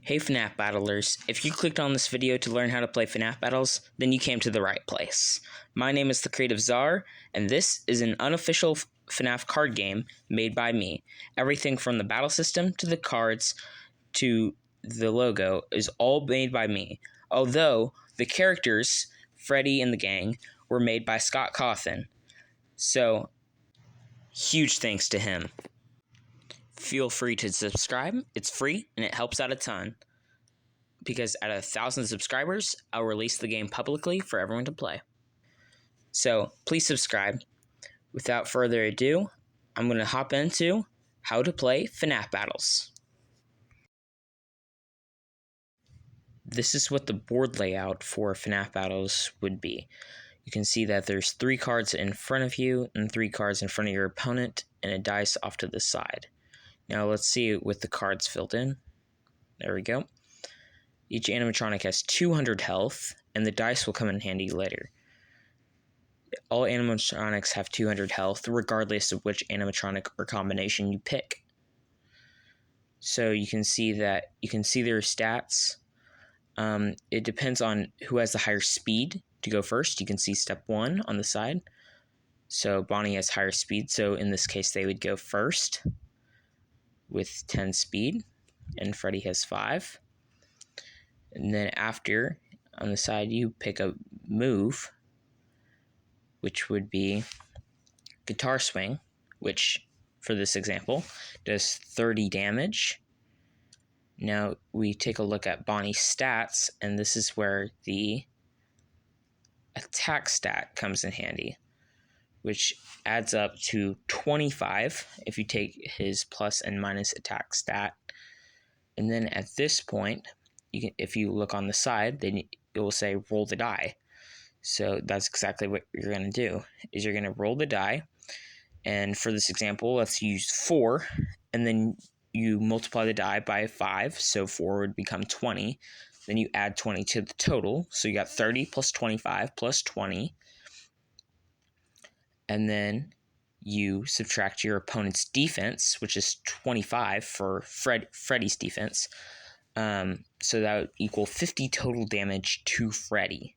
Hey Fnaf Battlers, if you clicked on this video to learn how to play Fnaf Battles, then you came to the right place. My name is the Creative Czar, and this is an unofficial Fnaf card game made by me. Everything from the battle system to the cards to the logo is all made by me. Although the characters, Freddy and the gang, were made by Scott Cawthon. So, huge thanks to him. Feel free to subscribe, it's free and it helps out a ton. Because at 1,000 subscribers, I'll release the game publicly for everyone to play. So please subscribe. Without further ado, I'm going to hop into how to play Fnaf Battles. This is what the board layout for Fnaf Battles would be. You can see that there's 3 cards in front of you and 3 cards in front of your opponent and a dice off to the side. Now let's see it with the cards filled in. There we go. Each animatronic has 200 health, and the dice will come in handy later. All animatronics have 200 health, regardless of which animatronic or combination you pick. So you can see their stats. It depends on who has the higher speed to go first. You can see step 1 on the side. So Bonnie has higher speed, so in this case they would go first with 10 speed, and Freddy has 5. And then after, on the side, you pick a move, which would be Guitar Swing, which, for this example, does 30 damage. Now, we take a look at Bonnie's stats, and this is where the attack stat comes in handy, which adds up to 25 if you take his plus and minus attack stat. And then at this point, if you look on the side, then it will say roll the die. So that's exactly what you're going to do, is you're going to roll the die. And for this example, let's use 4, and then you multiply the die by 5, so 4 would become 20. Then you add 20 to the total, so you got 30 plus 25 plus 20. And then you subtract your opponent's defense, which is 25 for Freddy's defense. So that would equal 50 total damage to Freddy.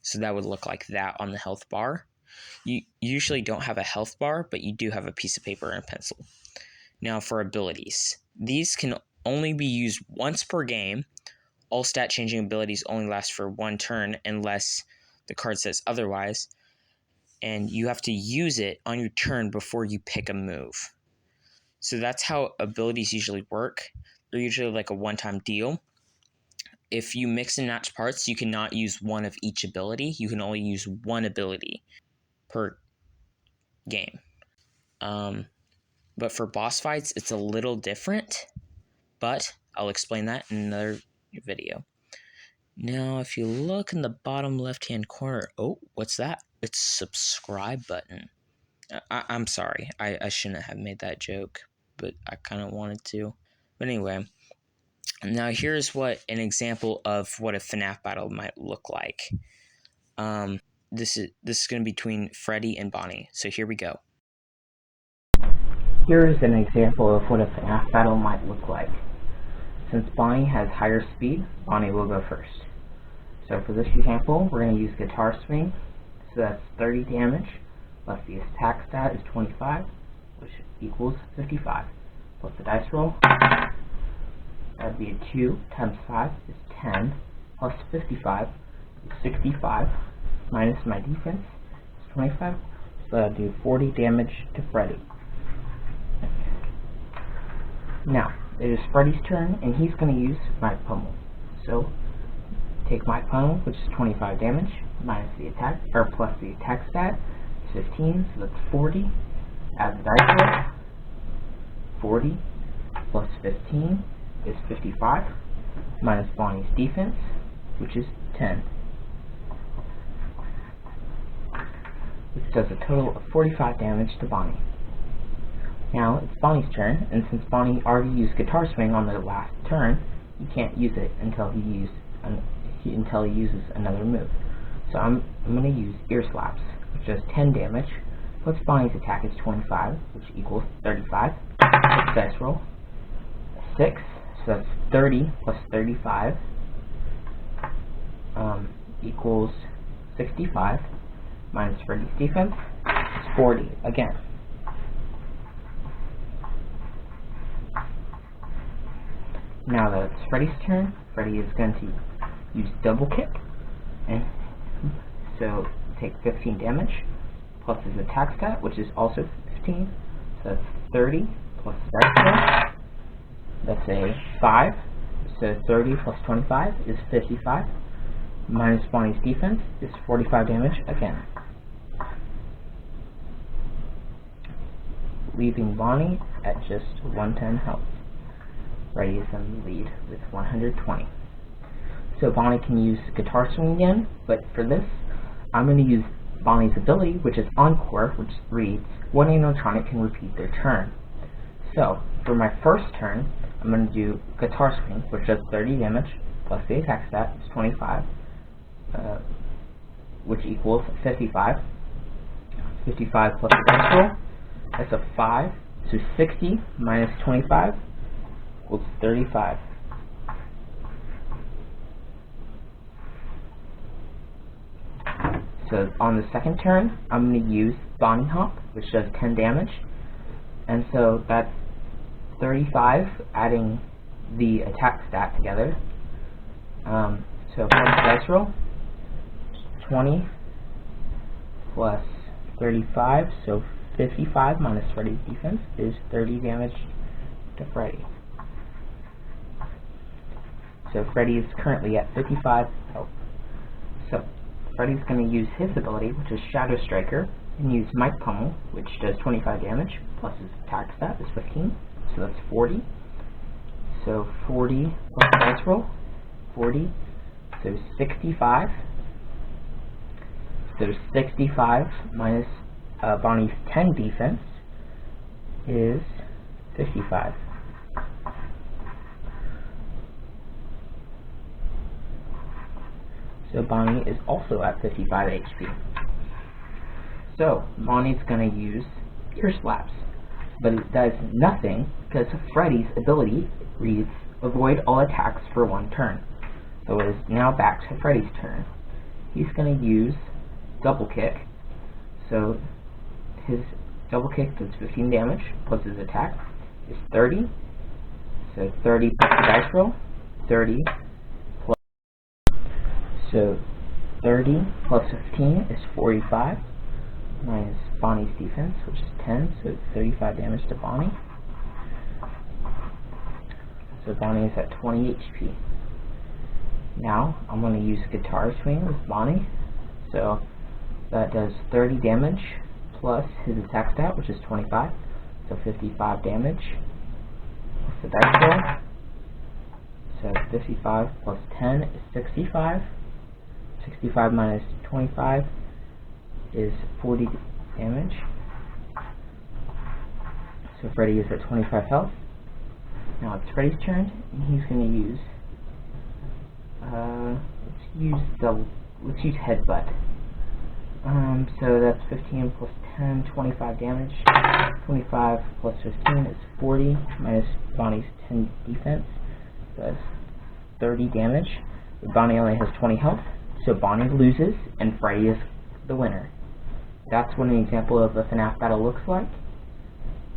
So that would look like that on the health bar. You usually don't have a health bar, but you do have a piece of paper and a pencil. Now for abilities. These can only be used once per game. All stat changing abilities only last for 1 turn unless the card says otherwise. And you have to use it on your turn before you pick a move. So that's how abilities usually work. They're usually like a one-time deal. If you mix and match parts, you cannot use one of each ability. You can only use one ability per game. But for boss fights, it's a little different. But I'll explain that in another video. Now, if you look in the bottom left-hand corner, oh, what's that? It's a subscribe button. I'm sorry. I shouldn't have made that joke, but I kind of wanted to. But anyway, now here's what an example of what a Fnaf battle might look like. This is going to be between Freddy and Bonnie. So here we go. Here is an example of what a Fnaf battle might look like. Since Bonnie has higher speed, Bonnie will go first. So for this example, we're going to use Guitar Swing. So that's 30 damage, plus the attack stat is 25, which equals 55. Plus the dice roll, that would be a 2 times 5 is 10, plus 55 is 65, minus my defense is 25, so that'll do 40 damage to Freddy. Now, it is Freddy's turn, and he's going to use my pummel. So, take my pummel, which is 25 damage, minus the attack, or plus the attack stat, is 15, so that's 40. Add the dice roll, 40 plus 15 is 55, minus Bonnie's defense, which is 10. Which does a total of 45 damage to Bonnie. Now it's Bonnie's turn, and since Bonnie already used Guitar Swing on the last turn, he can't use it until he uses another move. So I'm going to use Ear Slaps, which does 10 damage, plus Bonnie's attack is 25, which equals 35. Let's dice roll. 6, So that's 30 plus 35 equals 65 minus Freddy's defense is 40 again. Now that it's Freddy's turn, Freddy is going to use double kick, and so take 15 damage plus his attack stat, which is also 15. So that's 30 plus dice roll. That's a 5. So 30 plus 25 is 55. Minus Bonnie's defense is 45 damage again. Leaving Bonnie at just 110 health. Freddy is in the lead with 120. So Bonnie can use Guitar Swing again, but for this, I'm going to use Bonnie's ability, which is Encore, which reads, one animatronic can repeat their turn. So, for my first turn, I'm going to do Guitar Swing, which does 30 damage, plus the attack stat is 25, which equals 55. 55 plus the dice roll, that's a 5, so 60 minus 25 equals 35. So on the second turn, I'm going to use Bonnie Hop, which does 10 damage, and so that's 35, adding the attack stat together. So for the dice roll, 20 plus 35, so 55 minus Freddy's defense is 30 damage to Freddy. So Freddy is currently at 55 health. So Freddy's going to use his ability, which is Shadow Striker, and use Mike Pummel, which does 25 damage, plus his attack stat is 15, so that's 40. So 40 plus dice roll, 40, so 65. So 65 minus Bonnie's 10 defense is 55. So Bonnie is also at 55 HP. So Bonnie's going to use Ear Slaps, but it does nothing because Freddy's ability reads avoid all attacks for one turn. So it is now back to Freddy's turn. He's going to use Double Kick. So his double kick does 15 damage plus his attack is 30. So 30 plus the dice roll, 30 plus, so 30 plus 15 is 45 minus Bonnie's defense, which is 10, so 35 damage to Bonnie. So Bonnie is at 20 HP. Now I'm going to use Guitar Swing with Bonnie. So that does 30 damage plus his attack stat, which is 25, so 55 damage. Plus the dice roll, so 55 plus 10 is 65. 65 minus 25 is 40 damage. So Freddy is at 25 health. Now it's Freddy's turn, and he's going to use, let's use Headbutt. So that's 15 plus 10, 25 damage. 25 plus 15 is 40, minus Bonnie's 10 defense. That's 30 damage. But Bonnie only has 20 health, so Bonnie loses, and Freddy is the winner. That's what an example of a FNAF battle looks like.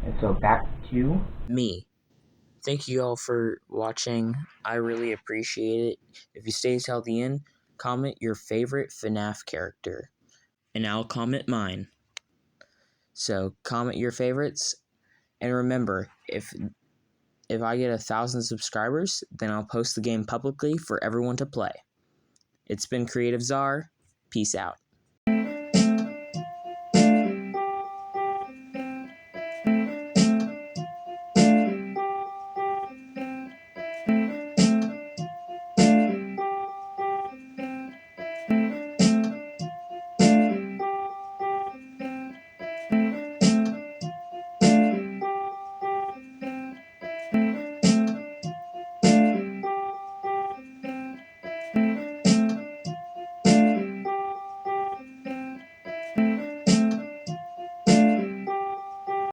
And so back to me. Thank you all for watching. I really appreciate it. If you stay till the end, comment your favorite FNAF character, and I'll comment mine. So comment your favorites, and remember, if I get 1,000 subscribers, then I'll post the game publicly for everyone to play. It's been Creative Czar. Peace out.